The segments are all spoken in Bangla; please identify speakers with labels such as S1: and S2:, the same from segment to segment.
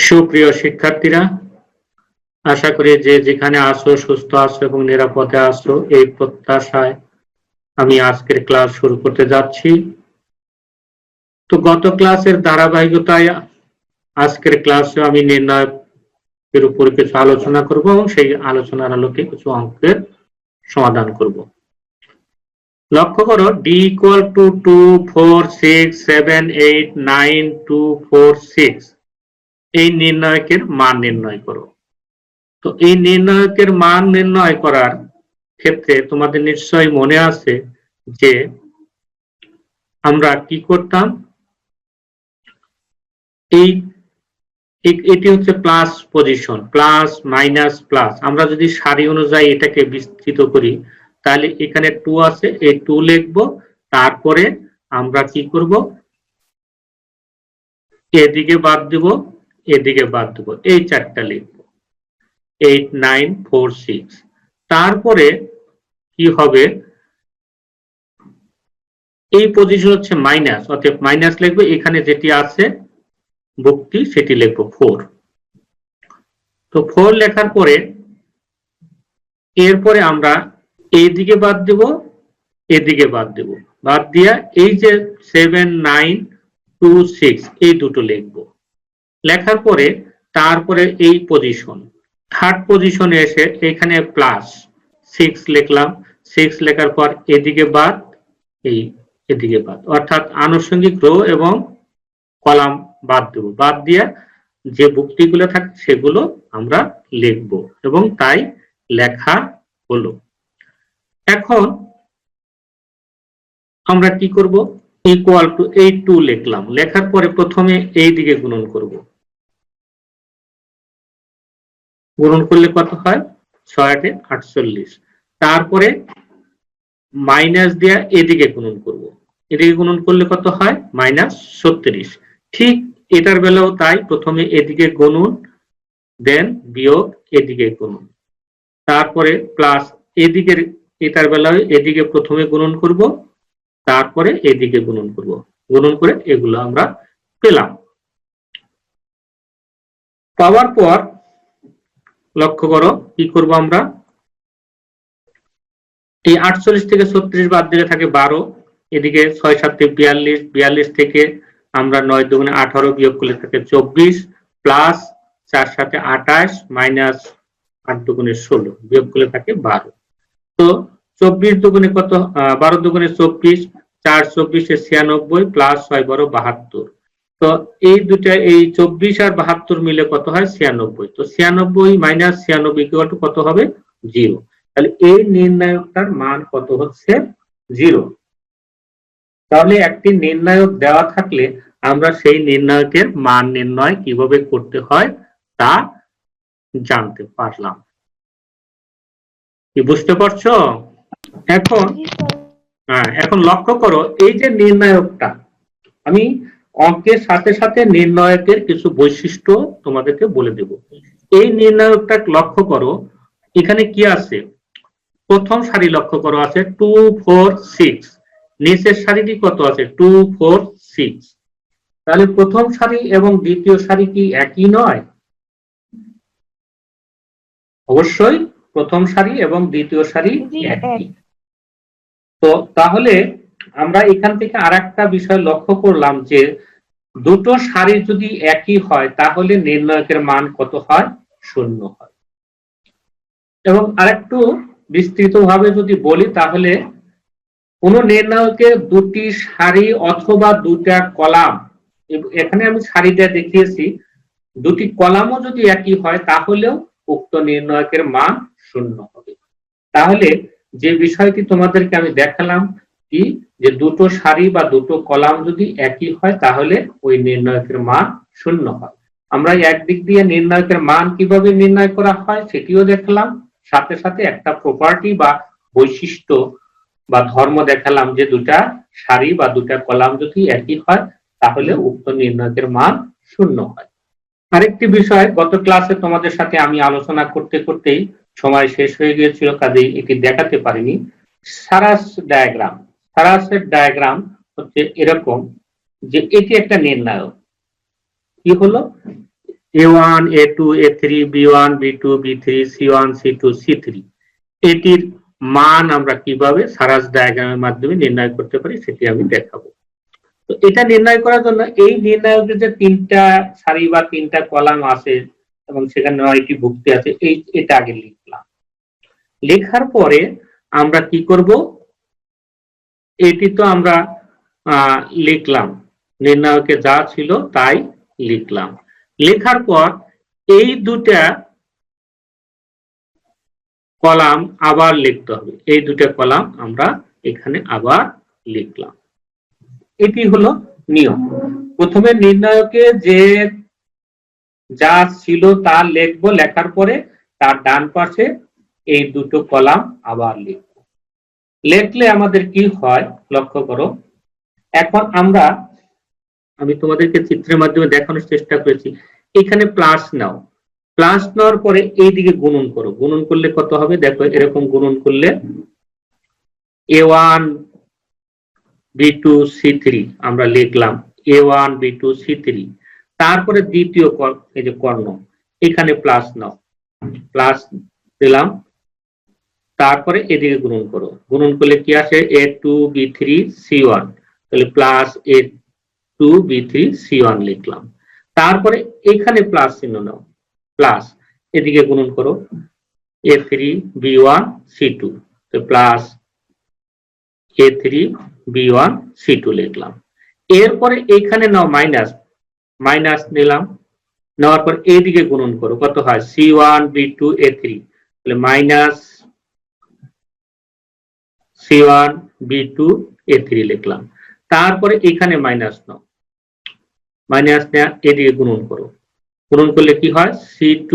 S1: সুপ্রিয় শিক্ষার্থীরা, আশা করি যে যেখানে আছো সুস্থ আছো এবং নিরাপদে আছো, এই প্রত্যাশায় আমি আজকের ক্লাস শুরু করতে যাচ্ছি। তো গত ক্লাসের ধারাবাহিকতায় আজকের ক্লাসে আমি নির্ণয়ের উপর কিছু আলোচনা করব এবং সেই আলোচনার আলোকে কিছু অঙ্কের সমাধান করব। লক্ষ্য করো, d equal to 2, 4, 6, 7, 8, 9, 2, 4, 6 এই নির্ণয়কের মান নির্ণয় করো। তো এই নির্ণয়কের মান নির্ণয় করার ক্ষেত্রে তোমাদের নিশ্চয়ই মনে আছে যে আমরা কি করতাম। এটি হচ্ছে plus position, plus minus plus. আমরা যদি সারি অনুযায়ী এটাকে বিস্তৃত করি তাহলে এখানে 2 আছে, এই 2 লিখবো, তারপরে আমরা কি করব, এদিকে বাদ দিব, এদিকে বাদ দিব, এই চারটা লিখবো 8, 9, 4, 6। তারপরে কি হবে, এই পজিশন হচ্ছে মাইনাস, অর্থাৎ মাইনাস লিখবো, এখানে যেটি আছে ভুক্তি সেটি লিখবো 4। তো 4 লেখার পরে এরপরে আমরা এইদিকে বাদ দেব, এদিকে বাদ দেব, বাদ দিয়া এই যে 7, 9, 2, 6 এই দুটো লিখবো। লেখার পরে তারপরে এই পজিশন, থার্ড পজিশনে এসে এখানে প্লাস 6 লিখলাম। 6 লেখার পর এদিকে বাদ, এই এদিকে বাদ, অর্থাৎ আনুষঙ্গিক রো এবং কলাম বাদ দেব। বাদ দিয়ে যে ভুক্তিগুলো থাকে সেগুলো আমরা লিখব এবং তাই লেখা হলো। এখন আমরা কি করব, ইকুয়াল টু এই 2 লিখলাম। লেখার পরে প্রথমে এই দিকে গুণন করব। গুণন করলে কত হয়, 6 × 8 = 48। তারপরে মাইনাস দিয়ে এদিকে গুণন করব। এদিকে গুণন করলে কত হয়, -36। ঠিক এটার বেলাও তাই, প্রথমে এদিকে গুণন, দেন বিয়োগ এদিকে গুণন, তারপরে প্লাস এদিকের, এটার বেলায় এদিকে প্রথমে গুণন করব, তারপরে এদিকে গুণন করব। গুণন করে এগুলো আমরা পেলাম। পাওয়ার পর লক্ষ্য করো কি করব, আমরা এই 48 থেকে 36 বাদ দিলে থাকে 12, এদিকে 6 × 7 = 42, 42 থেকে আমরা 9 × 2 = 18 বিয়োগ করলে থাকে 24, প্লাস 4 × 7 = 28, মাইনাস 8 × 2 = 16 বিয়োগ করলে থাকে 12। তো 24 × 2 = কত, 12 × 2 = 24, 4 × 24 = 96, প্লাস 6 × 12 = 72। তো এই দুটা, এই 24 আর 72 মিলে কত হয়, 96। তো 96 - 96 = কত হবে, 0। তাহলে এই নির্ণায়কটার মান কত হচ্ছে, 0। তাহলে একটি নির্ণায়ক দেওয়া থাকলে আমরা সেই নির্ণায়কের মান নির্ণয় কিভাবে করতে হয় তা জানতে পারলাম। কি বুঝতে পারছো? এখন লক্ষ্য করো, এই যে নির্ণায়কটা, আমি অঙ্কের সাথে সাথে নির্ণায়কের কিছু বৈশিষ্ট্য তোমাদেরকে বলে দেব। এই নির্ণায়কটা লক্ষ্য করো, এখানে কি আছে, প্রথম সারি লক্ষ্য করো আছে 2, 4, 6, নিচের সারিটি কত আছে, 2, 4, 6। তাহলে প্রথম সারি এবং দ্বিতীয় সারি কি একই নয়? অবশ্যই প্রথম সারি এবং দ্বিতীয় সারি একই। তো তাহলে আমরা এখান থেকে আরেকটা বিষয় লক্ষ্য করলাম যে দুটো সারি যদি একই হয় তাহলে নির্ণায়কের মান কত হয়, 0 হয়। এবং আরেকটু বিস্তৃতভাবে যদি বলি তাহলে কোন নির্ণায়কের দুটি সারি অথবা দুটা কলাম, এখানে আমি সারিটা দেখিয়েছি, দুটি কলামও যদি একই হয় তাহলেও উক্ত নির্ণায়কের মান 0 হবে। তাহলে যে বিষয়টি তোমাদেরকে আমি দেখালাম কি, যে দুটো সারি বা দুটো কলাম যদি একই হয় তাহলে ওই নির্ণায়কের মান 0 হয়। আমরা একদিক দিয়ে নির্ণায়কের মান কিভাবে নির্ণয় করা হয় সেটিও দেখলাম, সাথে সাথে একটা প্রপার্টি বা বৈশিষ্ট্য বা ধর্ম দেখালাম যে দুটা সারি বা দুটা কলাম যদি একই হয় তাহলে উক্ত নির্ণায়কের মান 0 হয়। আরেকটি বিষয়, গত ক্লাসে তোমাদের সাথে আমি আলোচনা করতে করতেই সময় শেষ হয়ে গিয়েছিল, কাজেই এটি দেখাতে পারিনি। সারাস ডায়াগ্রাম, সারাসের ডায়াগ্রাম হচ্ছে এরকম যে এটি একটা নির্ণায়ক। কি হলো, A1 A2 A3 B1 B2 B3 C1 C2 C3 এটির মান আমরা কিভাবে সারাস ডায়াগ্রামের মাধ্যমে নির্ণয় করতে পারি সেটি আমি দেখাবো। তো এটা নির্ণয় করার জন্য এই নির্ণায়কের যে তিনটা সারি বা তিনটা কলাম আছে এবং সেখানে 9টি ভুক্তি আছে এটা আগে লিখলাম। লেখার পরে আমরা কি করব, এটি তো আমরা লিখলাম, নির্ণায়কে যা ছিল তাই লিখলাম। লেখার পর এই দুটা কলাম আবার লিখতে হবে, এই দুটা কলাম আমরা এখানে আবার লিখলাম। এটি হলো নিয়ম। প্রথমে নির্ণায়কে যে যা ছিল তা লিখবো, লেখার পরে তার ডান পাশে এই দুটো কলাম আবার লিখবো। লিখলে আমাদের কি হয় লক্ষ্য করো। এখন আমি তোমাদেরকে চিত্রের মাধ্যমে দেখানোর চেষ্টা করেছি। এখানে প্লাস নাও, প্লাস নেওয়ার পরে এইদিকে গুণন করো। গুণন করলে কত হবে দেখো, এরকম গুণন করলে A1 B2 C3 আমরা লিখলাম A1 B2 C3। তারপরে দ্বিতীয় এই যে কর্ণ, এখানে প্লাস নাও, প্লাস দিলাম, তারপরে এদিকে গুণন করো। গুণন করলে কি আসে A2 B3 C1, তাহলে প্লাস A2 B3 C1 লিখলাম। তারপরে এখানে প্লাস চিহ্ন নাও, প্লাস এদিকে গুণন করো A3 B1 C2, তো প্লাস A3 B1 C2 লিখলাম। এরপরে এখানে নাও মাইনাস, মাইনাস নিলাম, নেওয়ার পর এইদিকে গুণন করো, কত হয় C1 B2 A3, তাহলে মাইনাস C1 B2 A3 লিখলাম। তারপরে এখানে মাইনাস নাও, মাইনাস নেওয়া এদিকে গুণন করো, গুণন করলে কি হয় C2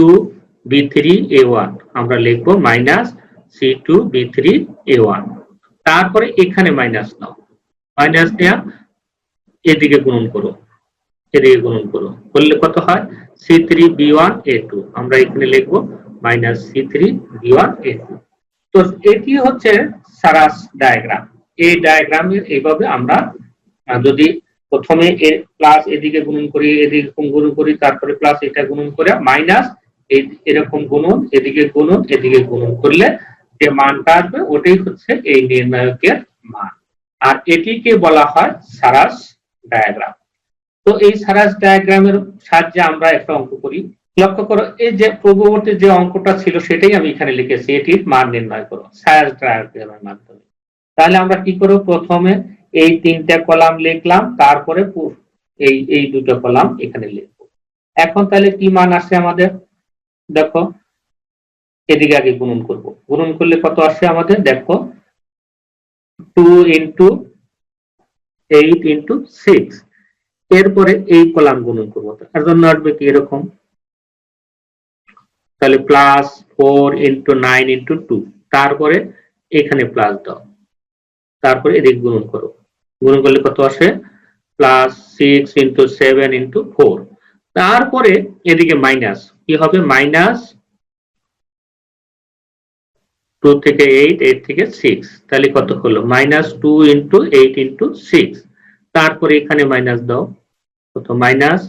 S1: B3 A1, আমরা লিখবো মাইনাস C2 B3 A1। তারপরে এখানে মাইনাস নাও, মাইনাস নেওয়া এদিকে গুণন করো, এদিকে গুণন করো, করলে কত হয় C3 B1 A2, আমরা এখানে লিখবো মাইনাস C3 B1 A2। তো এটি হচ্ছে সারাস ডায়াগ্রাম। এই ডায়াগ্রামের এইভাবে আমরা যদি প্রথমে প্লাস এদিকে গুণন করি, এদিকে গুণন করি, তারপরে প্লাস এটা গুণন করে মাইনাস এরকম গুণন, এদিকে গুণন, এদিকে গুণন করলে যে মানটা আসবে ওটাই হচ্ছে এই নির্ণায়কের মান। আর এটিকে বলা হয় সারাস ডায়াগ্রাম। তো এই সারাস ডায়াগ্রামের সাহায্যে আমরা একটা অঙ্ক করি। লক্ষ্য করো, এই যে পূর্ববর্তী যে অঙ্কটা ছিল সেটাই আমি এখানে লিখেছি, এটির মান নির্ণয় করো সারাস ডায়াগ্রামের মাধ্যমে। তাহলে আমরা কি করব, প্রথমে এই তিনটা কলাম লিখলাম, তারপরে এই দুটো কলাম এখানে লিখবো। এখন তাহলে কি মান আসে আমাদের দেখো, এদিকে আগে গুণন করব, গুণন করলে কত আসে আমাদের দেখো 2 into 8 into 6। এরপরে এই কলাম গুণন করবো, তার জন্য আসবে কি এরকম, তাহলে প্লাস 4 into 9 into 2, তারপরে এখানে প্লাস দাও, তারপরে এদিকে গুণন করো, গুণন করলে কত আসে প্লাস 6 into 7 into 4। তারপরে এদিকে মাইনাস, কি হবে মাইনাস 2 থেকে 8, 8 থেকে 6, তাহলে কত হলো মাইনাস 2 into 8 into 6। তারপরে এখানে মাইনাস দাও, কত মাইনাস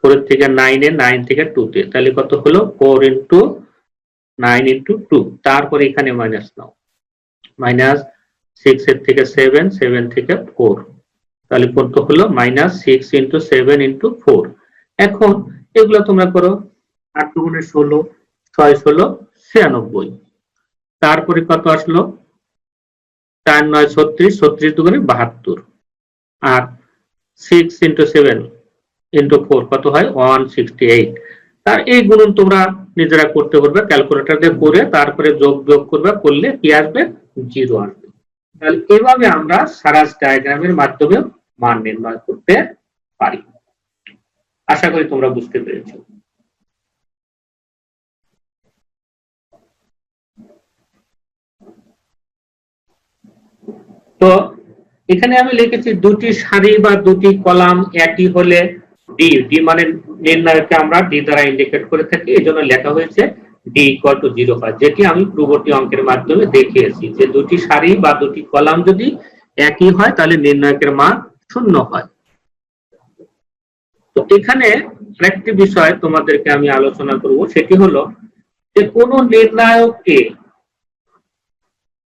S1: 4 থেকে 9 এ, 9 থেকে 2 তে, তাহলে কত হলো 4 into 9 into 2। তারপরে এখানে মাইনাস নাও, মাইনাস 6 এর থেকে 7, 7 থেকে 4, তাহলে কত হলো মাইনাস 6 into 7 into 4। এখন এগুলো তোমরা করো, 8 গুণে 16, 6 16 96। তারপরে কত আসলো 4 9 36, 36 দুগুণে 72, আর 6 into 7 into 4 কত হয় 168। তার এই গুণন তোমরা নিজেরা করতে পারবে, ক্যালকুলেটর দিয়ে করে তারপরে যোগ বিয়োগ করবে, করলে কি আসবে 0 আসবে। তাহলে এভাবে আমরা সারাস ডায়াগ্রামের মাধ্যমে মান নির্ণয় করতে পারি। আশা করি তোমরা বুঝতে পেরেছো। তো এখানে আমি লিখেছি দুটি সারি বা দুটি কলাম একই হলে ডি, ডি মানে নির্ণায়ককে আমরা ডি দ্বারা ইন্ডিকেট করে থাকি, এই জন্য লেখা হয়েছে ডি ইকুয়াল টু 0 হয়, যেটি আমি পূর্ববর্তী অঙ্কের মাধ্যমে দেখিয়েছি যে দুটি সারি বা দুটি কলাম যদি একই হয় তাহলে নির্ণায়কের মান 0 হয়। তো এখানে আরেকটি বিষয় তোমাদেরকে আমি আলোচনা করব, সেটি হলো যে কোনো নির্ণায়ককে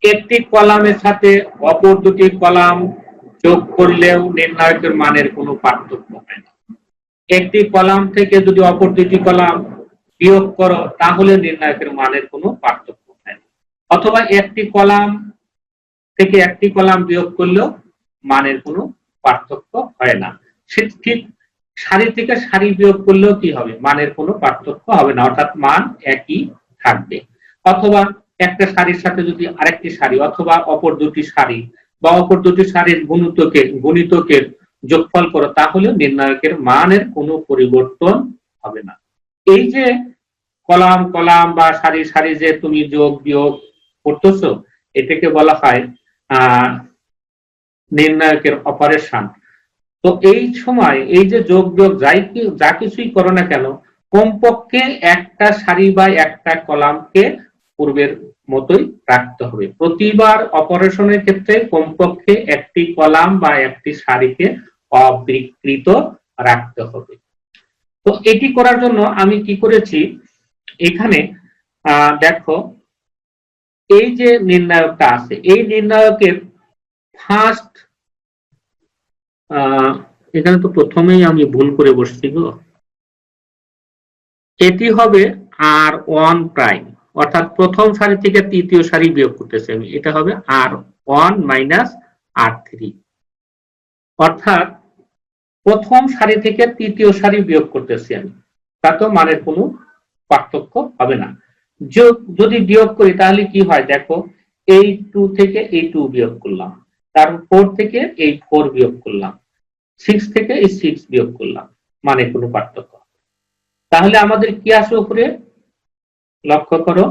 S1: একটি কলামের সাথে অপর দুটি কলাম যোগ করলেও নির্ণায়কের মানের কোনো পার্থক্য হয় না। একটি কলাম থেকে যদি অপর দুটি কলাম বিয়োগ করো তাহলে নির্ণায়কের মানের কোনো পার্থক্য হয় না, অথবা একটি কলাম থেকে একটি কলাম বিয়োগ করলেও মানের কোনো পার্থক্য হয় না। ঠিক সারি থেকে সারি বিয়োগ করলেও কি হবে, মানের কোনো পার্থক্য হবে না, অর্থাৎ মান একই থাকবে। অথবা একটা সারির সাথে যদি আরেকটি সারি অথবা অপর দুটি সারি বা অপর দুটি সারির গুণিতকের যোগফল করো তাহলে নির্ণায়কের মানের কোনো পরিবর্তন হবে না। এই যে কলাম কলাম বা সারি সারি যে তুমি যোগ বিয়োগ করতেছো, এটাকে বলা হয় নির্ণায়কের অপারেশন। তো এই সময় এই যে যোগ বিয়োগ যা কিছুই করো না কেন, কমপক্ষে একটা সারি বা একটা কলামকে পূর্বের মতোই রাখতে হবে। প্রতিবার অপারেশনের ক্ষেত্রে কমপক্ষে একটি কলাম বা একটি সারিকে অবিকৃত রাখতে হবে। তো এটি করার জন্য আমি কি করেছি, এখানে দেখো এই যে নির্ণায়কটা আছে, এই নির্ণায়কের ফার্স্ট এখানে তো প্রথমেই আমি ভুল করে বসছি গো, এটি হবে R1', অর্থাৎ প্রথম সারি থেকে তৃতীয় সারি বিয়োগ করতেছি আমি, এটা হবে R1 - R3, অর্থাৎ প্রথম সারি থেকে তৃতীয় সারি বিয়োগ করতেছি আমি, তাতেও মানের কোনো পার্থক্য হবে না। যদি বিয়োগ করি তাহলে কি হয় দেখো, এই 2 থেকে এই 2 বিয়োগ করলাম, তারপর 4 থেকে এই 4 বিয়োগ করলাম, 6 থেকে এই 6 বিয়োগ করলাম, মানে কোনো পার্থক্য। তাহলে আমাদের কি আসে উপরে, লক্ষ্য করো,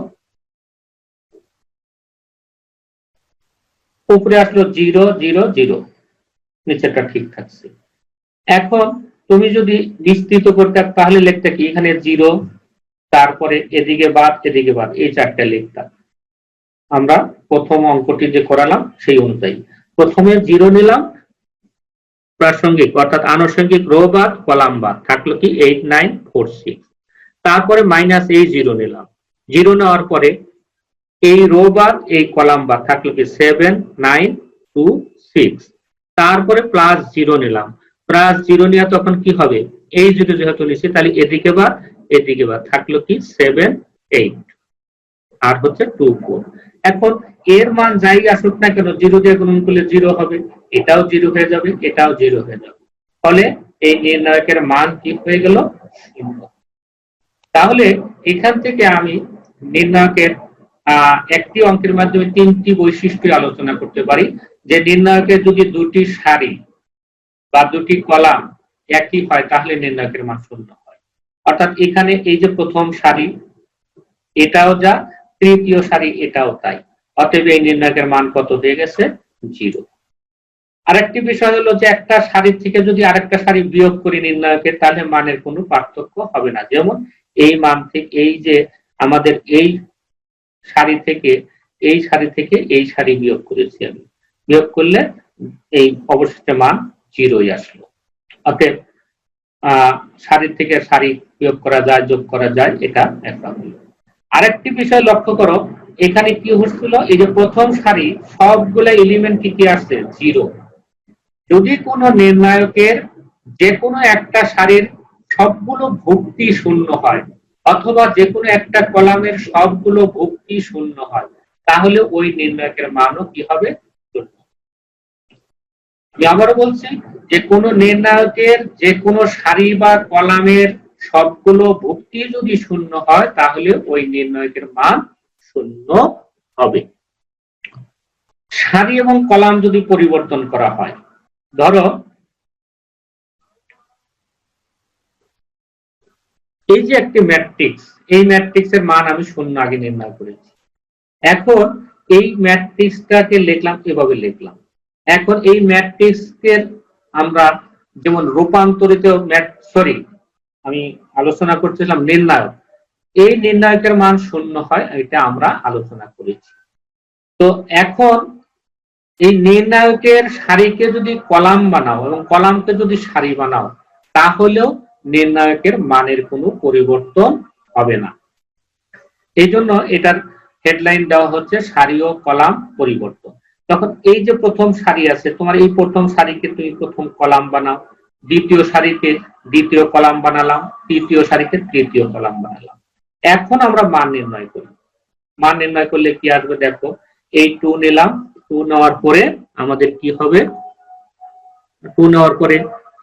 S1: উপরে আসলো 0 0 0, নিচেরটা ঠিক থাকছে। এখন তুমি যদি বিস্তৃত করতে তাহলে লিখতে কি, এখানে 0, তারপরে এদিকে বাদ এদিকে বাদ, এই চারটা লিখতাম। আমরা প্রথম অঙ্কটি যে করালাম সেই অনুযায়ী প্রথমে 0 নিলাম, প্রাসঙ্গিক অর্থাৎ আনুষঙ্গিক রো বাদ কলাম বাদ, থাকলো কি 8 9 4 6। তারপরে মাইনাস এই 0 নিলাম, 0 নেওয়ার পরে এই রো বাদ এই কলাম বাদ, থাকলো কি 7 9 2 6। তারপরে প্লাস 0 নিলাম, প্লাস 0 নিয়ে তখন কি হবে, এই 0 যেহেতু নিচ্ছি তাহলে এদিকে বাদ এদিকে বাদ, থাকলো কি 7 8, আর হচ্ছে 2 4। এখন এর মান যাই আসুক না কেন, 0 দিয়ে গুণন করলে 0 হবে, এটাও 0 হয়ে যাবে, এটাও 0 হয়ে যাবে, ফলে এই নির্ণায়কের মান কি হয়ে গেল, 0। তাহলে এখান থেকে আমি নির্ণায়কের একটি অঙ্কের মাধ্যমে 3টি বৈশিষ্ট্য আলোচনা করতে পারি, যে নির্ণায়কের যদি দুটি সারি বা দুটি কলাম একই হয় তাহলে নির্ণায়কের মান 0 হয়। অর্থাৎ এখানে এই যে প্রথম সারি এটাও যা, তৃতীয় সারি এটাও তাই, অতএব এই নির্ণায়কের মান কত হয়ে গেছে, 0। আরেকটি বিষয় হলো যে একটা সারি থেকে যদি আরেকটা সারি বিয়োগ করি নির্ণায়কের, তাহলে মানের কোনো পার্থক্য হবে না। যেমন এই মান থেকে এই যে আমাদের এই সারি থেকে এই সারি বিয়োগ করেছি আমি, বিয়োগ করলে এই অবশিষ্ট মান 0ই আসলো। অতএব সারি থেকে সারি বিয়োগ করা যায়, যোগ করা যায়, এটা একটা হলো। আরেকটি বিষয় লক্ষ্য করো, এখানে কি হচ্ছিল, এই যে প্রথম সারি সবগুলো এলিমেন্ট কি আসছে, 0। যদি কোনো নির্ণায়কের যে কোনো একটা সারির সবগুলো ভুক্তি শূন্য হয়, অথবা যে কোনো একটা কলামের সবগুলো ভুক্তি শূন্য হয়, তাহলে ওই নির্ণায়কের মানও কি হবে, শূন্য। আমি আবারও বলছি, যে কোনো নির্ণায়কের যে কোনো সারি বা কলামের সবগুলো ভুক্তি যদি শূন্য হয় তাহলে ওই নির্ণায়কের মান 0 হবে। সারি এবং কলাম যদি পরিবর্তন করা হয়, ধরো এই যে একটি ম্যাট্রিক্স, এই ম্যাট্রিক্সের মান আমি 0 আগে নির্ণয় করেছি, এখন এই ম্যাট্রিক্সটাকে লিখলাম, এভাবে লিখলাম। এখন এই ম্যাট্রিক্সের আমরা যেমন রূপান্তরিত আমি আলোচনা করছিলাম নির্ণায়ক, এই নির্ণায়কের মান 0 হয়, এটা আমরা আলোচনা করেছি। তো এখন এই নির্ণায়কের সারিকে যদি কলাম বানাও এবং কলামকে যদি সারি বানাও, তাহলেও নির্ণায়কের মানের কোনো পরিবর্তন হবে না। এই জন্য এটার হেডলাইন দেওয়া হচ্ছে সারি ও কলাম পরিবর্তন। তখন এই যে প্রথম সারি আছে, তোমার এই প্রথম সারিকে তুমি প্রথম কলাম বানাও, দ্বিতীয় সারিকে দ্বিতীয় কলাম বানালাম, তৃতীয় সারিকে তৃতীয় কলাম বানালাম। এখন আমরা মান নির্ণয় করি। মান নির্ণয় করলে কি আসবে দেখো, এই 2 নিলাম, 2 নেওয়ার পরে আমাদের কি হবে, 2 নেওয়ার পরে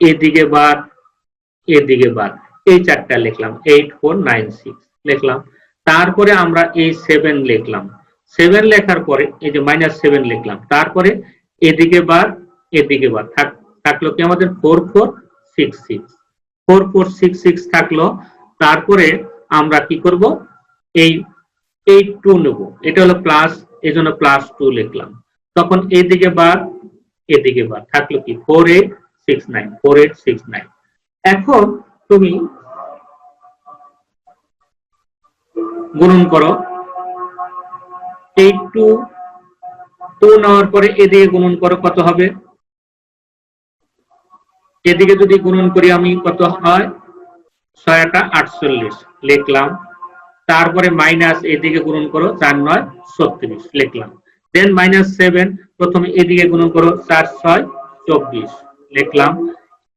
S1: এদিকে বার এদিকে বার, এই চারটা লিখলাম, 8 4 9 6 লিখলাম। তারপরে আমরা এই 7 লিখলাম, 7 লেখার পরে এই যে -7 লিখলাম, তারপরে এদিকে বার এদিকে বার, থাকলো কি আমাদের 4 4 6 6, 4 4 6 6 থাকলো। তারপরে আমরা কি করব, এই 2 নেব, এটা হলো প্লাস, এই জন্য +2 লিখলাম। তখন এদিকে বার এদিকে বার, থাকলো কি 4 8 6 9, 4 8 6 9। এখন তুমি গুণন করো, 8 2 নেওয়ার পরে এদিকে গুণন করো, কত হবে, এদিকে যদি গুণন করি আমি কত হয়, 6 48 লিখলাম। তারপরে মাইনাস এদিকে গুণন করো, 4 9 36 লিখলাম। দেন -7 প্রথমে এদিকে গুণন করো, 4 6 24 লিখলাম।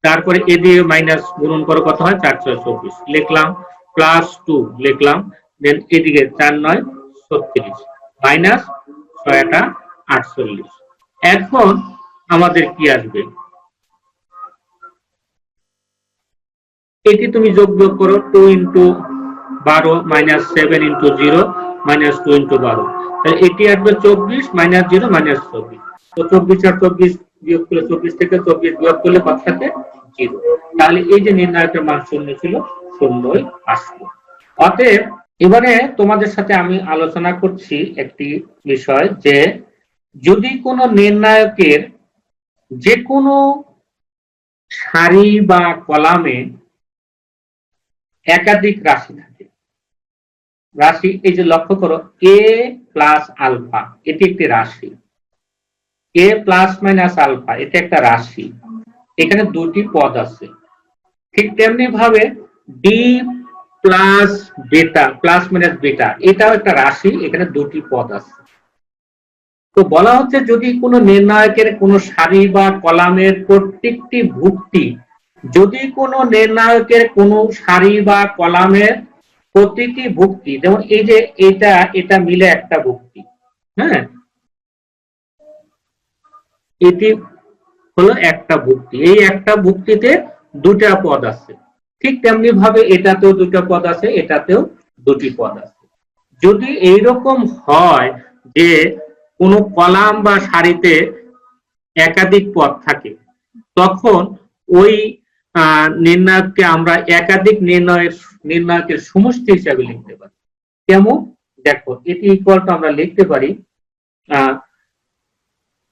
S1: তারপরে এদিকে মাইনাস গুণন করো, কত হয়, 4 6 24 লিখলাম, +2 লিখলাম। দেন এদিকে 4 9 36 মাইনাস 6 48। এখন আমাদের কি আসবে, এটি তুমি যোগ বিয়োগ করো, 2 × 12 -7 × 0 -2 × 12, তাহলে এটি আসবে 24 - 0 -24। তো 24 আর 24 বিয়োগ করলে, 24 থেকে 24 বিয়োগ করলে কত থাকে, 0। তাহলে এই যে নির্ণায়কের মান 0 ছিল, 0ই আসলো। অতএব এবারে তোমাদের সাথে আমি আলোচনা করছি একটি বিষয়, যে যদি কোনো নির্ণায়কের যে কোনো সারি বা কলামে একাধিক রাশি থাকে, রাশি এই যে লক্ষ্য করো, a প্লাস আলফা এটি একটি রাশি, a প্লাস মাইনাস আলফা এটা একটা রাশি, এখানে দুটি পদ আছে। ঠিক তেমনি ভাবে d প্লাস বেটা প্লাস মাইনাস বেটা এটাও একটা রাশি, এখানে দুটি পদ আছে। তো বলা হচ্ছে যদি কোনো নির্ণায়কের কোনো সারি বা কলামের প্রত্যেকটি ভুক্তি, যদি কোনো নির্ণায়কের কোনো সারি বা কলামের প্রতিটি ভুক্তি, যেমন এই যে এটা মিলে একটা ভুক্তি, হ্যাঁ, এটি হলো একটা ভুক্তি, এই একটা ভুক্তিতে দুটা পদ আছে। ঠিক তেমনি ভাবে এটাতেও দুটা পদ আছে, এটাতেও দুটি পদ আছে। যদি এইরকম হয় যে কোনো কলাম বা সারিতে একাধিক পদ থাকে, তখন ওই নির্ণায়ককে আমরা একাধিক নির্ণায়কের সমষ্টি হিসাবে লিখতে পারি। কেমন দেখো, এটি ইকুয়াল টু আমরা লিখতে পারি,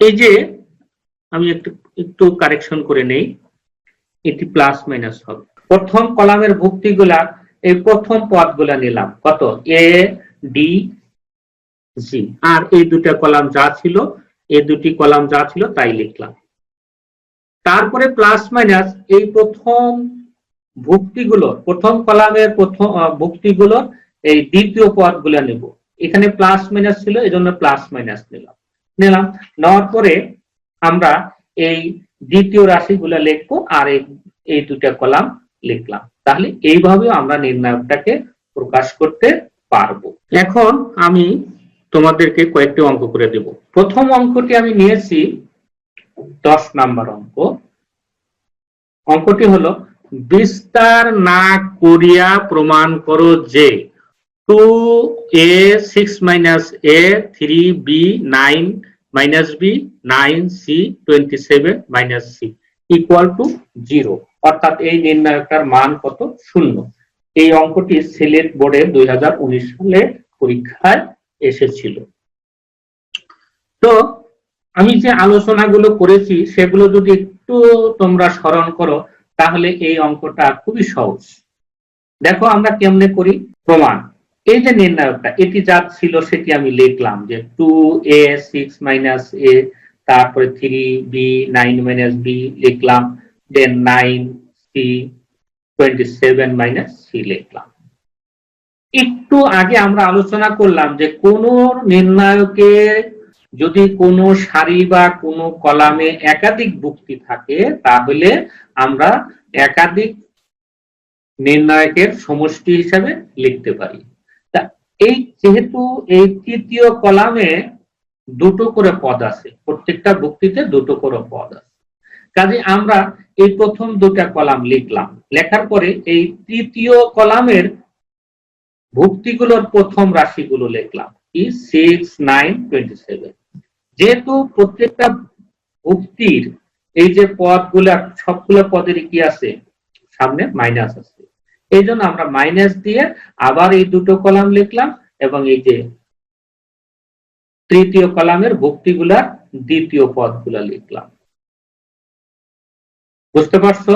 S1: এই যে আমি একটু কারেকশন করে নেই, এটি প্লাস মাইনাস হবে। প্রথম কলামের ভুক্তিগুলা, এই প্রথম পদগুলা নিলাম, কত, এ ডি জি, আর এই দুটা কলাম যা ছিল, এই দুটি কলাম যা ছিল তাই লিখলাম। তারপরে প্লাস মাইনাস এই প্রথম ভুক্তিগুলো, প্রথম কলামের প্রথম ভুক্তিগুলো এই দ্বিতীয় পদগুলো নেব, এখানে প্লাস মাইনাস ছিল এই জন্য প্লাস মাইনাস নিলাম। নেওয়ার পরে আমরা এই দ্বিতীয় রাশিগুলো লিখবো আর এই দুটা কলাম লিখলাম। তাহলে এইভাবে আমরা নির্ণায়কটাকে প্রকাশ করতে পারবো। এখন আমি তোমাদেরকে কয়েকটি অঙ্ক করে দেব। প্রথম অঙ্কটি আমি নিয়েছি 10 নাম্বার অঙ্ক। অঙ্কটি হলো, বিস্তার না করিয়া প্রমাণ করো যে 2a 6 - a 3b 9 - b 9c 27 - c equal to 0, অর্থাৎ এই নির্ণায়কটার মান কত, 0। এই অঙ্কটি সিলেট বোর্ডের 2019 সালে পরীক্ষায় এসেছিল। তো আমি যে আলোচনাগুলো করেছি সেগুলো যদি একটু তোমরা স্মরণ করো, তাহলে এই অঙ্কটা খুবই সহজ। দেখো আমরা কেমনে করি প্রমাণ। এই যে নির্ণায়কটা, এটি যা ছিল সেটি আমি লিখলাম, যে 2a 6 - a, তারপরে 3b 9 - b লিখলাম, দেন 9c 27 মাইনাস সি লিখলাম। একটু আগে আমরা আলোচনা করলাম যে কোন নির্ণায়কে যদি কোনো সারি বা কোনো কলামে একাধিক যুক্তি থাকে তাহলে আমরা একাধিক নির্ণায়কের সমষ্টি হিসাবে লিখতে পারি। তা এই যেহেতু এই তৃতীয় কলামে দুটো করে পদ আছে, প্রত্যেকটা যুক্তিতে দুটো করে পদ আছে, কাজে আমরা এই প্রথম দুটা কলাম লিখলাম, লেখার পরে এই তৃতীয় কলামের ভুক্তিগুলোর প্রথম রাশিগুলো লিখলাম কি 6, 9, 27। যেহেতু প্রত্যেকটা ভুক্তির এই যে পদগুলো সবগুলো পদেরই কি আছে সামনে মাইনাস আছে, এই জন্য আমরা মাইনাস দিয়ে আবার এই দুটো কলাম লিখলাম এবং এই যে তৃতীয় কলামের ভুক্তিগুলার দ্বিতীয় পদগুলা লিখলাম। বুঝতে পারছো?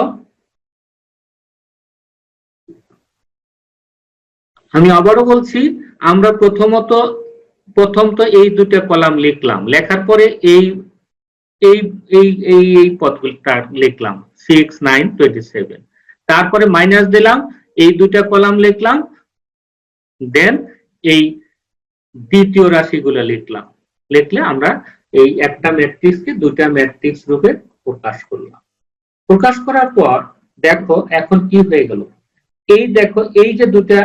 S1: আমি আবারও বলছি, আমরা প্রথম তো এই দুটো কলাম লিখলাম, লেখার পরে এই এই এই এই এই পদগুলোটা লিখলাম 6, 9, 27, তারপরে মাইনাস দিলাম, এই দুটা কলাম লিখলাম, দেন এই দ্বিতীয় রাশিগুলো লিখলাম। লিখলে আমরা এই একটা ম্যাট্রিক্সকে দুটা ম্যাট্রিক্স রূপে প্রকাশ করলাম। প্রকাশ করার পর দেখো এখন কি হয়ে গেল, এই দেখো এই যে দুটা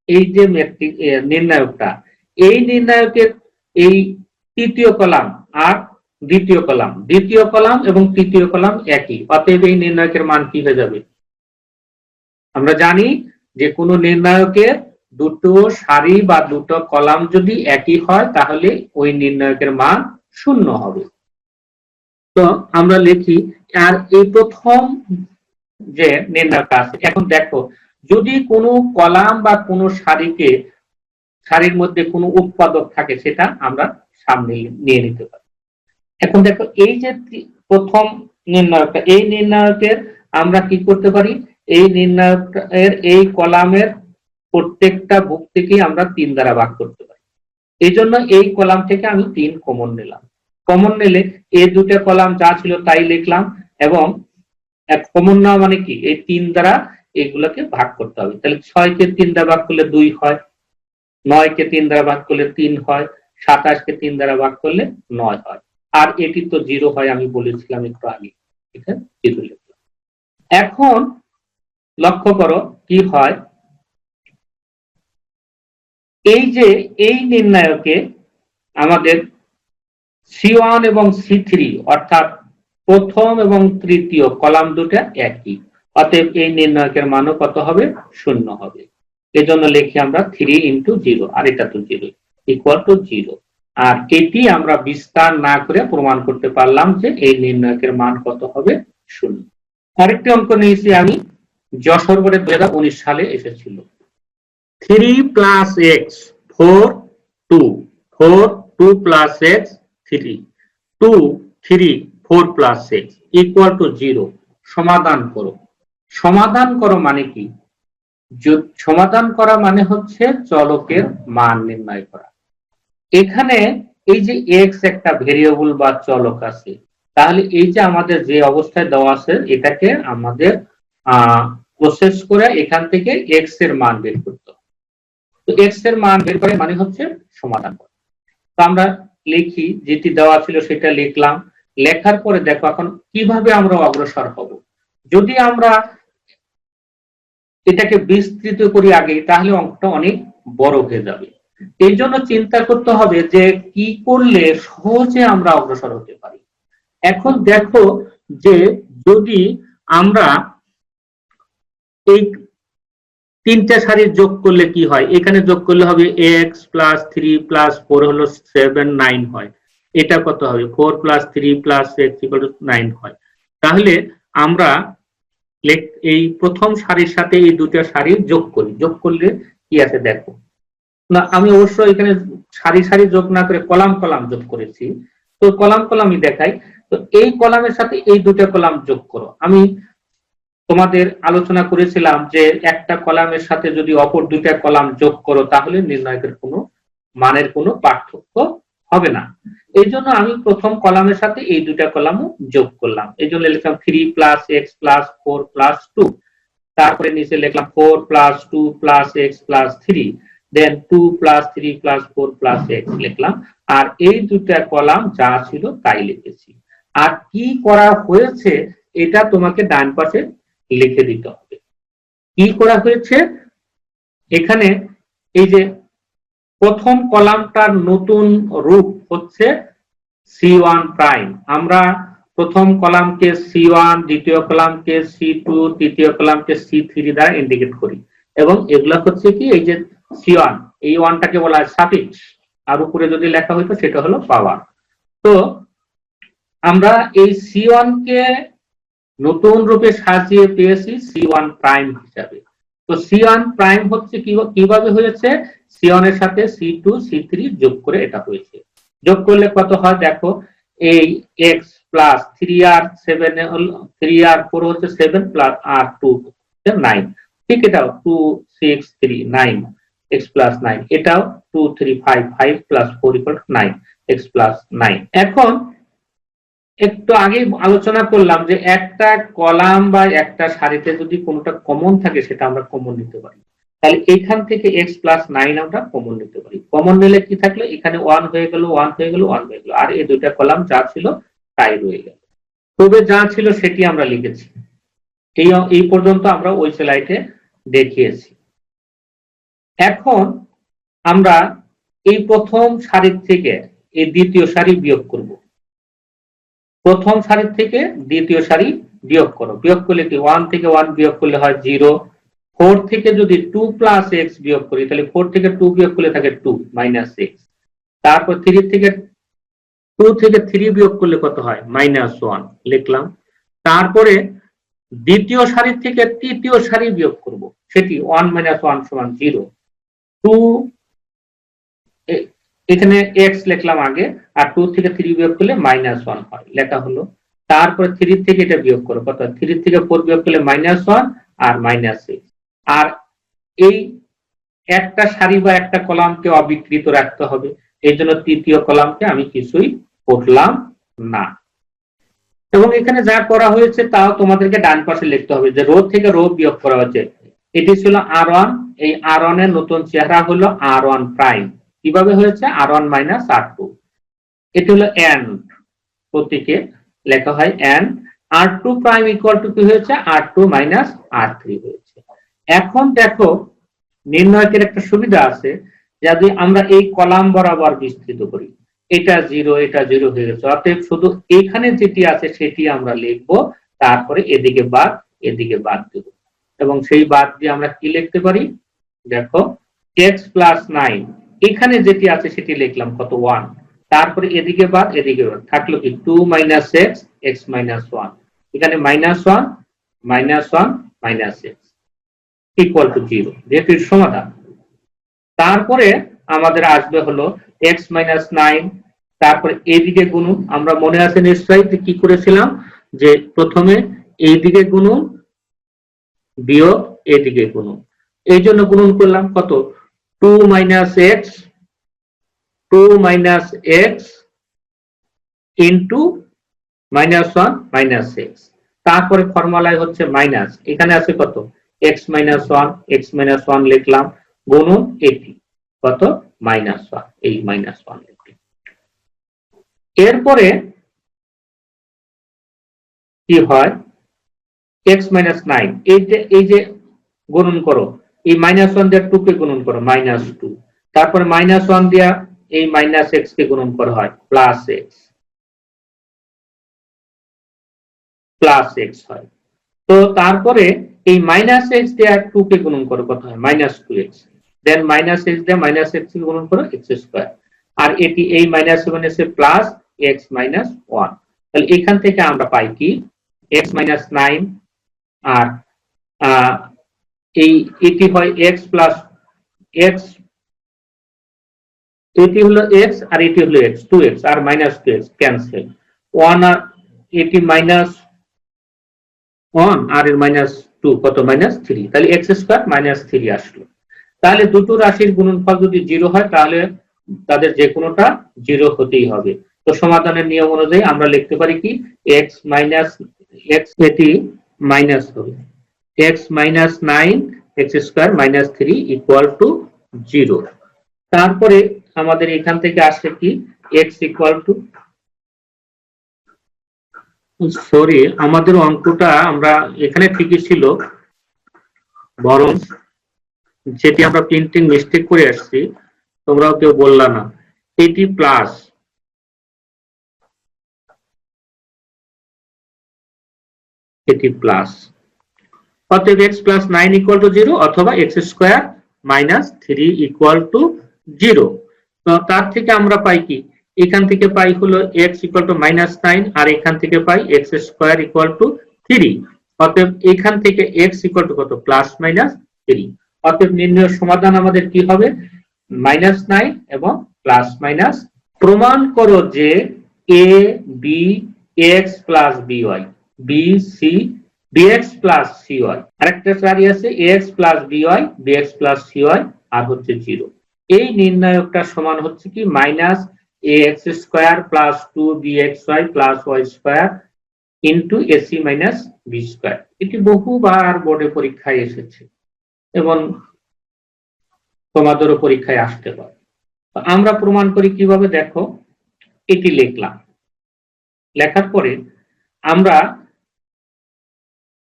S1: এই যে ম্যাট্রিক্স নির্ণায়কটা, এই নির্ণায়কের এই তৃতীয় কলাম আর দ্বিতীয় কলাম এবং তৃতীয় কলাম একই, অতএব এই নির্ণায়কের মান কি হয়ে যাবে? আমরা জানি যে কোনো নির্ণায়কের দুটো সারি বা দুটো কলাম যদি একই হয় তাহলে ওই নির্ণায়কের মান 0 হবে। তো আমরা লিখি, আর এই প্রথম যে নির্ণায়কটা আছে, এখন দেখো যদি কোনো কলাম বা কোনো সারির মধ্যে কোনো উৎপাদক থাকে সেটা আমরা সামনে নিয়ে নিতে পারি। এখন দেখো এই যে প্রথম নির্ণায়কটা, এই নির্ণায়কের আমরা কি করতে পারি, এই নির্ণায়কের এই কলামের প্রত্যেকটা ভুক্তিকেই আমরা 3 দ্বারা ভাগ করতে পারি। এই জন্য এই কলাম থেকে আমি 3 কমন নিলাম। কমন নিলে এই দুটো কলাম যা ছিল তাই লিখলাম, এবং কমন নেওয়া মানে কি, এই 3 দ্বারা এগুলোকে ভাগ করতে হবে। তাহলে 6 কে 3 দ্বারা ভাগ করলে 2 হয়, 9 কে 3 দ্বারা ভাগ করলে 3 হয়, 27 কে 3 দ্বারা ভাগ করলে 9 হয়, আর এটি তো 0 হয়, আমি বলেছিলাম একটু আগে, ঠিক আছে, 0 লিখলাম। এখন লক্ষ্য করো কি হয়, এই যে এই নির্ণায়কে আমাদের C1 এবং C3 অর্থাৎ প্রথম এবং তৃতীয় কলাম দুটো একই, অতএব এই নির্ণায়কের মানও কত হবে? 0 হবে। এজন্য লিখি আমরা 3 × 0, আর এটা তো 0 = 0। আর এটি আমরা বিস্তার না করে প্রমাণ করতে পারলাম যে এই নির্ণায়কের মান কত হবে? 0। আরেকটি অঙ্ক নিয়েছি আমি, যশোর বোর্ডে 2019 সালে এসেছিল। 3 + x 4 2 4 2 + x 3 2 3 4 + x = 0। সমাধান করো। সমাধান করো মানে কি? সমাধান করা মানে হচ্ছে চলকের মান নির্ণয় করা। এখানে এই যে x একটা ভেরিয়েবল বা চলক আছে, তাহলে এই যে আমাদের যে অবস্থায় দেওয়া আছে এটাকে আমাদের প্রসেস করে এখান থেকে x এর মান বের করতে হবে। তো x এর মান বের করে মানে হচ্ছে সমাধান করা। তো আমরা লিখি, যেটি দেওয়া ছিল সেটা লিখলাম, লেখার পরে দেখো এখন কিভাবে আমরা অগ্রসর হব। যদি আমরা এটাকে বিস্তৃত করি আগে, তাহলে অঙ্কটা অনেক বড় হয়ে যাবে। এই জন্য চিন্তা করতে হবে যে কি করলে সহজে আমরা অগ্রসর হতে পারি। এখন দেখো যে যদি আমরা এই 3টা সারির যোগ করলে কি হয়, এখানে যোগ করলে হবে x + 3 + 4 হলো 7, 9 হয়, এটা কত হবে? 4 + 3 + x = 9 হয়। তাহলে আমরা এই প্রথম সারির সাথে এই দুটো সারি যোগ করি, যোগ করলে কি আছে দেখো না, আমি অবশ্য এখানে সারি সারি যোগ না করে কলাম কলাম যোগ করেছি, তো কলাম কলামই দেখাই। তো এই কলামের সাথে এই দুটো কলাম যোগ করো। আমি তোমাদের আলোচনা করেছিলাম যে একটা কলামের সাথে যদি অপর দুটা কলাম যোগ করো তাহলে নির্ণায়কের কোনো মানের কোনো পার্থক্য হবে না। এই জন্য আমি প্রথম কলামের সাথে এই দুটা কলামও যোগ করলাম, এই জন্য লিখলাম 3 + x + 4 + 2। তারপরে নিচে লিখলাম 4 প্লাস 2 প্লাস এক্স প্লাস 3, দেন 2 প্লাস 3 প্লাস 4 প্লাস এক্স লিখলাম। আর এই দুটা কলাম যা ছিল তাই লিখেছি। আর কি করা হয়েছে এটা তোমাকে ডান পাশে লিখে দিতে হবে। কি করা হয়েছে এখানে, এই যে প্রথম কলামটার নতুন রূপ হচ্ছে C1 প্রাইম। আমরা প্রথম কলামকে C1, দ্বিতীয় কলামকে C2, তৃতীয় কলামকে C3 দ্বারা ইন্ডিকেট করি, এবং এগুলা হচ্ছে কি এই যে C1, এই ওয়ানটাকে বলা হয় সাফিক্স, আর উপরে যদি লেখা হইতো সেটা হলো পাওয়ার। তো আমরা এই C1 কে নতুন রূপে সাজিয়ে পেয়েছি C1 প্রাইম হিসাবে। তো C1 প্রাইম হচ্ছে কিভাবে হয়েছে, C1 এর সাথে C2, C3 যোগ করে এটা হয়েছে। যোগ করলে কত হয় দেখো, এই x প্লাস 3r4 হচ্ছে 7 প্লাস r2 হচ্ছে 9, ঠিক এটাও 2 6 3 9 x প্লাস 9, এটাও 2 3 5 5 প্লাস 4 ইকুয়াল 9 x প্লাস 9। এখন একটু আগে আলোচনা করলাম যে একটা কলাম বা একটা সারিতে যদি কোনোটা কমন থাকে সেটা আমরা কমন নিতে পারি। তাহলে এখান থেকে x প্লাস 9 আমরা কমন নিতে পারি। কমন নিলে কি থাকলো, এখানে 1 হয়ে গেল, 1 হয়ে গেল, 1 হয়ে গেল, আর এই দুইটা কলাম যা ছিল তাই রয়ে গেল। তবে যা ছিল সেটি আমরা লিখেছি। এই পর্যন্ত আমরা ওই স্লাইডে দেখিয়েছি। এখন আমরা এই প্রথম সারি থেকে এই দ্বিতীয় সারি বিয়োগ করব। প্রথম সারি থেকে দ্বিতীয় সারি বিয়োগ করো। বিয়োগ করলে কি, 1 থেকে 1 বিয়োগ করলে হয় 0। 4 থেকে যদি 2 প্লাস x বিয়োগ করি তাহলে 4 থেকে 2 বিয়োগ করলে থাকে 2 মাইনাস x। তারপর 2 থেকে 3 বিয়োগ করলে কত হয়, -1 লিখলাম। তারপরে দ্বিতীয় সারি থেকে তৃতীয় সারি বিয়োগ করব, সেটি 1 - 1 = 0। 2 এখানে x লিখলাম আগে, আর 2 থেকে 3 বিয়োগ করলে -1 হয়, লেখা হলো। তারপরে 3 থেকে এটা বিয়োগ করো, কত, 3 থেকে 4 বিয়োগ করলে -1 আর -6। আর এই একটা সারি বা একটা কলামকে অবিকৃত রাখতে হবে, এই জন্য তৃতীয় কলামকে আমি কিছুই করলাম না। এবং এখানে যা করা হয়েছে তাও তোমাদেরকে ডান পাশে লিখতে হবে, যে রো থেকে রো বিয়োগ করা হয়েছে। এটি ছিল R1, এই R1 এর নতুন চেহারা হলো R1 প্রাইম। কিভাবে হয়েছে, R1 - R2। এটি হলো এন্ড, প্রতীকে লেখা হয় and. R2 prime equal to কি হয়েছে, R2 - R3 হয়েছে। এখন দেখো নির্ণয়কের একটা সুবিধা আছে, যদি আমরা এই কলাম বরাবর বিস্তৃত করি, এটা 0 এটা 0 হয়ে গেছে, অতএব শুধু এখানে যেটি আছে সেটি আমরা লিখব, তারপরে এদিকে বাদ এদিকে বাদ দেব, এবং সেই বাদ দিয়ে আমরা কি লিখতে পারি, দেখো x প্লাস 9, এখানে যেটি আছে সেটি লিখলাম কত, 1। তারপরে এদিকে বাদ এদিকে বাদ, থাকলো কি 2 - x x - 1, এখানে -1 -1 - x ইকুয়াল টু 0, যেটির সমাধান। তারপরে আমাদের আসবে হলো x - 9, তারপরে এদিকে গুণন। আমরা মনে আছে নিশ্চয়ই যে কি করেছিলাম, যে প্রথমে এইদিকে গুণন বিয়োগ এদিকে গুণন, এই জন্য গুণন করলাম কত, 2 - x ইন্টু -1 - x। তারপরে ফর্মুলায় হচ্ছে মাইনাস, এখানে আছে কত, x - 1 x - 1 লিখলাম, গুণন এটি কত, -1, এই -1 লিখলাম। এরপরে কি হয়, x - 9, এই যে গুণন করো, এই -1 দিয়ে 2 কে গুণন করো, -2, তারপরে -1 দিয়ে এই -x কে গুণন করা হয়, প্লাস x হয়। তো তারপরে এই -x দিয়ে 2 কে গুণন করো, কত হয়, -2x, দেন -x দিয়ে -x কে গুণন করো, x², আর এটি এই -7 এসে প্লাস x - 1। তাহলে এখান থেকে আমরা পাই কি, x - 9, আর এটি হয় x প্লাস x, এটি হলো x আর এটি হলো x, 2x আর -2x ক্যান্সেল, 1 আর এটি -1 আর এর -2 কত, -3, তাহলে x² -3 আসলো। তাহলে দুটো রাশির গুণনফল যদি 0 হয় তাহলে তাদের যে কোনোটা 0 হতেই হবে। তো সমাধানের নিয়ম অনুযায়ী আমরা লিখতে পারি কি, x - x এটি মাইনাস হবে, x minus 9 x square minus 3 equal to 0। তারপরে আমাদের এখান থেকে আসছে কি x equal to, সরি আমাদের অঙ্কটা আমরা এখানে ঠিকই ছিল, বরং যেটি আমরা প্রিন্টিং মিস্টেক করে আসছি, তোমরাও কেউ বললা না, এটি প্লাস এটি প্লাস, অতএব x প্লাস 9 ইকুয়াল টু 0 অথবা x square minus 3 equal to 0। তো তার থেকে আমরা পাই কি, এখান থেকে পাই হলো x ইকুয়াল টু মাইনাস 9 আর এখান থেকে পাই x স্কয়ার ইকুয়াল টু 3। অতএব এখান থেকে x ইকুয়াল টু কত, প্লাস মাইনাস 3। অতএব নির্ণয় সমাধান আমাদের কি হবে, মাইনাস 9 এবং প্লাস মাইনাস। প্রমাণ করো যে a b x plus by b c bx plus cy, আরেকটা সারি আছে ax plus by bx plus cy আর হচ্ছে 0। এই নির্ণায়কটা সমান হচ্ছে কি minus ax square plus 2bxy plus y square into ac minus b square. এটি বহুবার বোর্ডে পরীক্ষায় এসেছে এবং তোমাদেরও পরীক্ষায় আসতে পারে। আমরা প্রমাণ করি কিভাবে, দেখো এটি লিখলাম, লেখার পরে আমরা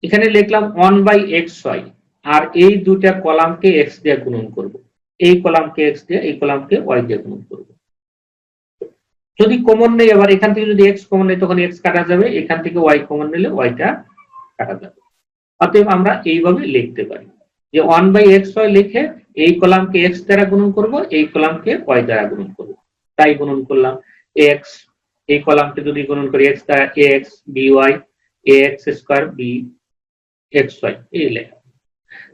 S1: এখানে লিখলাম 1/xy আর এই দুইটা কলামকে x দিয়ে গুণন করব, এই কলামকে x দিয়ে, এই কলামকে y দিয়ে গুণন করব। যদি কমন নেই, আবার এখান থেকে যদি x কমন নেই তখন x কাটা যাবে, এখান থেকে y কমন নিলে yটা কাটা যাবে। অতএব আমরা এইভাবে লিখতে পারি যে 1/xy লিখে এই কলামকে x দ্বারা গুণন করব, এই কলামকে y দ্বারা গুণন করব। তাই গুণন করলাম x, এই কলামকে যদি গুণন করি x দ্বারা x by ax square b xy এই লেখা।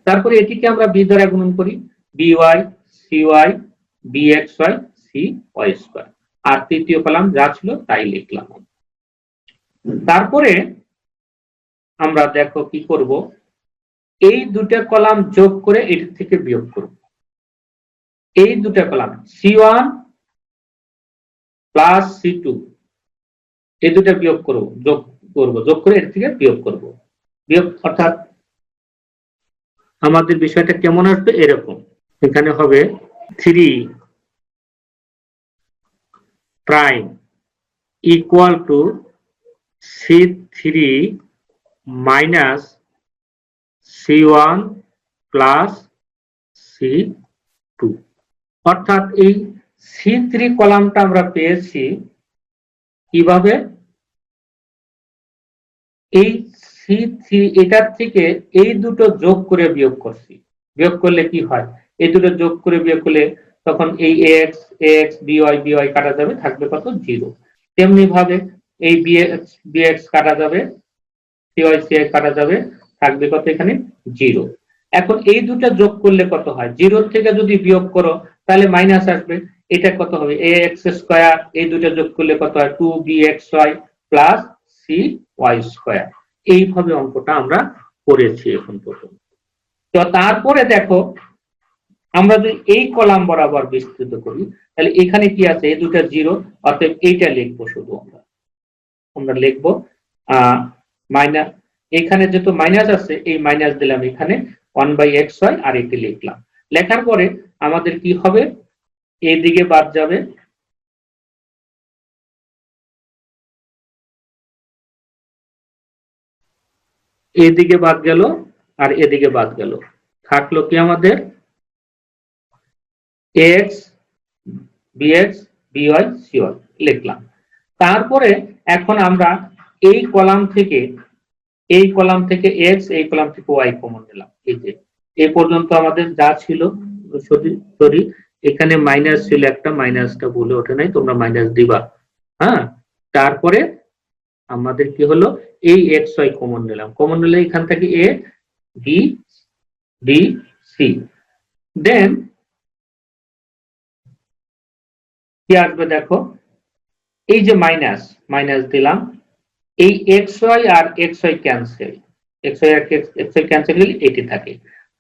S1: তারপরে এটিকে আমরা b দ্বারা গুণন করি, by cy bxy cy square, আর তৃতীয় কলাম যা ছিল তাই লিখলাম। তারপরে আমরা দেখো কি করব, এই দুটা কলাম যোগ করে এটি থেকে বিয়োগ করব। এই দুটা কলাম c1 প্লাস c2 এই দুটা বিয়োগ করব, যোগ করে এর থেকে বিয়োগ করব। বিয়োগ অর্থাৎ আমাদের বিষয়টা কেমন আসবে, এরকম এখানে হবে 3 prime equal to c3 minus c1 plus c2। অর্থাৎ এই c3 কলামটা আমরা পেয়েছি কিভাবে, এই c3 এটার থেকে এই দুটো যোগ করে বিয়োগ করছি। বিয়োগ করলে কি হয়, এই দুটো যোগ করে বিয়োগ করলে তখন এই ax ax by কাটা যাবে, থাকবে কত, 0। তেমনি ভাবে এই bx কাটা যাবে, cy কাটা যাবে, থাকবে কত, এখানে 0। এখন এই দুটো যোগ করলে কত হয়, 0 থেকে যদি বিয়োগ করো তাহলে মাইনাস আসবে, এটা কত হবে ax স্কয়ার, এই দুটো যোগ করলে কত হয় 2bxy প্লাস cy স্কয়ার। এইভাবে অঙ্কটা আমরা করেছি এখন পর্যন্ত। তো তারপরে দেখো আমরা যদি এই কলাম বরাবর বিস্তৃত করি তাহলে এখানে কি আছে, এই দুটো 0, অতএব এইটা লিখবো, শুধু আমরা লিখবো মাইনাস, এখানে যেহেতু মাইনাস আছে এই মাইনাস দিলাম এখানে 1/xy আর এটি লিখলাম। লেখার পরে আমাদের কি হবে, এইদিকে বাদ যাবে, এদিকে বাদ গেল আর এদিকে বাদ গেল, থাকলো কি আমাদের ax bx by cy লিখলাম। তারপরে এখন আমরা এই কলাম থেকে x, এই কলাম থেকে y কমন নিলাম। এই যে এই পর্যন্ত আমাদের যা ছিল, সরি এখানে মাইনাস ছিল একটা, মাইনাসটা ভুলে ওঠে নাই, তোমরা মাইনাস দিবা, হ্যাঁ। তারপরে আমাদের কি হলো, এই xy কমন নিলাম, কমন নিলে এখান থেকে a b b c, দেন কি আসবে দেখো, এই যে মাইনাস মাইনাস দিলাম, এই xy আর xy ক্যান্সেল, xy আর xy ক্যান্সেল হলে এটি থাকে।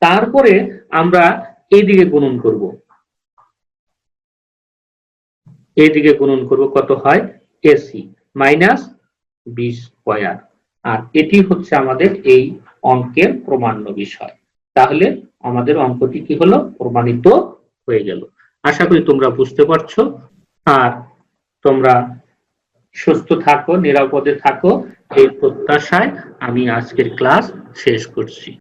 S1: তারপরে আমরা এইদিকে গুণন করব, এইদিকে গুণন করব, কত হয় ac মাইনাস b স্কয়ার, আর এটি হচ্ছে আমাদের এই অঙ্কের প্রমাণ্য বিষয়। তাহলে আমাদের অঙ্কটি কি হলো, প্রমাণিত হয়ে গেল। আশা করি তোমরা বুঝতে পারছো। আর তোমরা সুস্থ থাকো, নিরাপদে থাকো, এই প্রত্যাশায় আমি আজকের ক্লাস শেষ করছি।